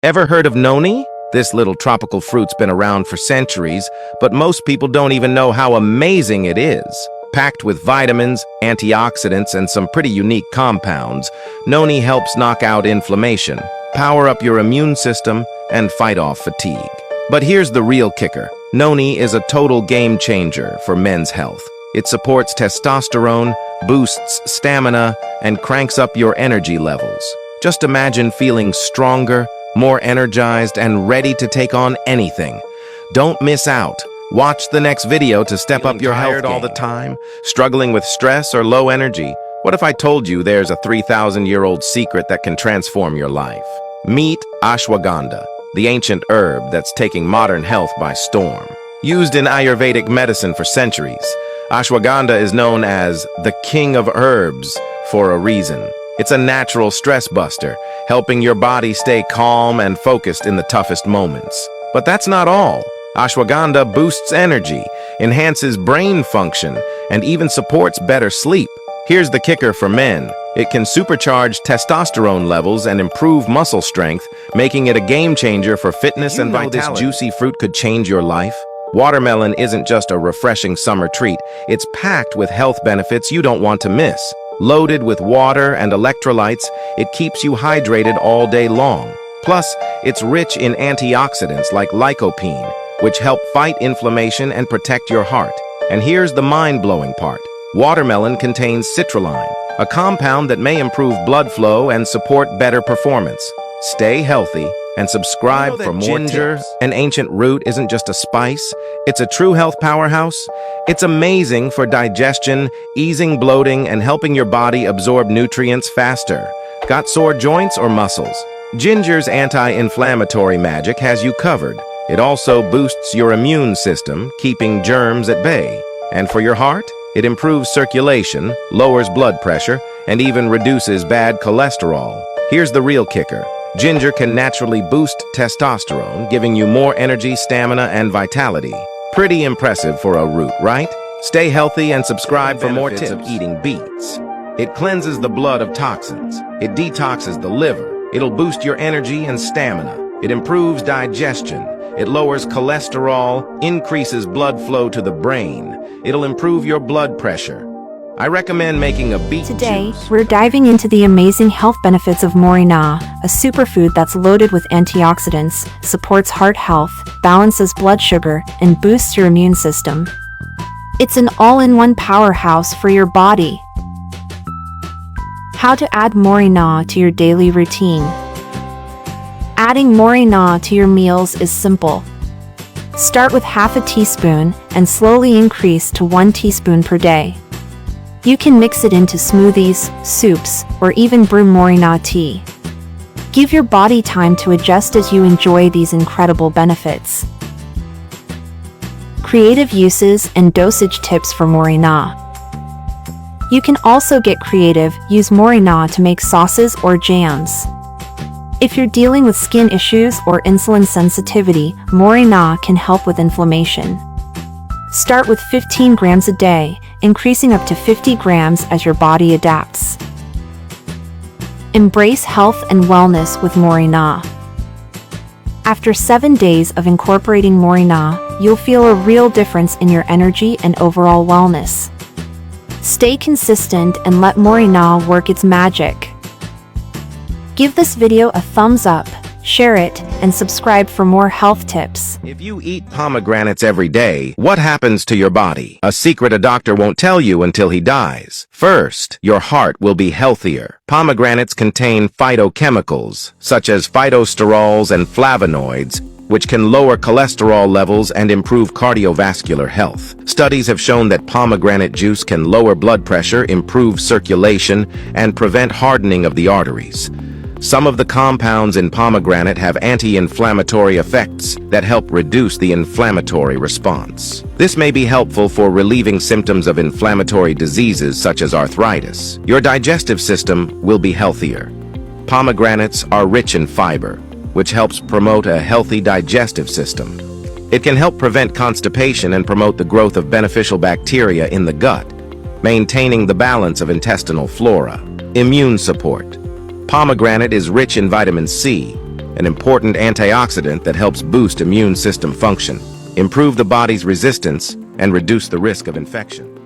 Ever heard of Noni? This little tropical fruit's been around for centuries, but most people don't even know how amazing it is. Packed with vitamins, antioxidants, and some pretty unique compounds, Noni helps knock out inflammation, power up your immune system, and fight off fatigue. But here's the real kicker. Noni is a total game changer for men's health. It supports testosterone, boosts stamina, and cranks up your energy levels. Just imagine feeling stronger, more energized, and ready to take on anything. Don't miss out. Watch the next video to step up your health all the time, struggling with stress or low energy. What if I told you there's a 3,000-year-old secret that can transform your life? Meet ashwagandha, the ancient herb that's taking modern health by storm. Used in Ayurvedic medicine for centuries, ashwagandha is known as the king of herbs for a reason. It's a natural stress buster, helping your body stay calm and focused in the toughest moments. But that's not all. Ashwagandha boosts energy, enhances brain function, and even supports better sleep. Here's the kicker for men. It can supercharge testosterone levels and improve muscle strength, making it a game changer for fitness and vitality. This juicy fruit could change your life. Watermelon isn't just a refreshing summer treat. It's packed with health benefits you don't want to miss. Loaded with water and electrolytes, it keeps you hydrated all day long. Plus, it's rich in antioxidants like lycopene, which help fight inflammation and protect your heart. And here's the mind-blowing part. Watermelon contains citrulline, a compound that may improve blood flow and support better performance. Stay healthy and subscribe for more ginger. An ancient root isn't just a spice, it's a true health powerhouse. It's amazing for digestion, easing bloating, and helping your body absorb nutrients faster. Got sore joints or muscles? Ginger's anti-inflammatory magic has you covered. It also boosts your immune system, keeping germs at bay. And for your heart, it improves circulation, lowers blood pressure, and even reduces bad cholesterol. Here's the real kicker. Ginger can naturally boost testosterone, giving you more energy, stamina, and vitality. Pretty impressive for a root, right? Stay healthy and subscribe for more tips of eating beets. It cleanses the blood of toxins. It detoxes the liver. It'll boost your energy and stamina. It improves digestion. It lowers cholesterol, increases blood flow to the brain. It'll improve your blood pressure. I recommend making a beet Today, juice. we're diving into the amazing health benefits of Moringa, a superfood that's loaded with antioxidants, supports heart health, balances blood sugar, and boosts your immune system. It's an all-in-one powerhouse for your body. How to add Moringa to your daily routine. Adding Moringa to your meals is simple. Start with half a teaspoon and slowly increase to 1 teaspoon per day. You can mix it into smoothies, soups, or even brew Moringa tea. Give your body time to adjust as you enjoy these incredible benefits. Creative uses and dosage tips for Moringa. You can also get creative, use Moringa to make sauces or jams. If you're dealing with skin issues or insulin sensitivity, Moringa can help with inflammation. Start with 15 grams a day, increasing up to 50 grams as your body adapts. Embrace health and wellness with Moringa. After 7 days of incorporating Moringa, you'll feel a real difference in your energy and overall wellness. Stay consistent and let Moringa work its magic. Give this video a thumbs up, share it, and subscribe for more health tips. If you eat pomegranates every day, what happens to your body? A secret a doctor won't tell you until he dies. First, your heart will be healthier. Pomegranates contain phytochemicals, such as phytosterols and flavonoids, which can lower cholesterol levels and improve cardiovascular health. Studies have shown that pomegranate juice can lower blood pressure, improve circulation, and prevent hardening of the arteries. Some of the compounds in pomegranate have anti-inflammatory effects that help reduce the inflammatory response. This may be helpful for relieving symptoms of inflammatory diseases such as arthritis. Your digestive system will be healthier. Pomegranates are rich in fiber, which helps promote a healthy digestive system. It can help prevent constipation and promote the growth of beneficial bacteria in the gut, maintaining the balance of intestinal flora. Immune support. Pomegranate is rich in vitamin C, an important antioxidant that helps boost immune system function, improve the body's resistance, and reduce the risk of infection.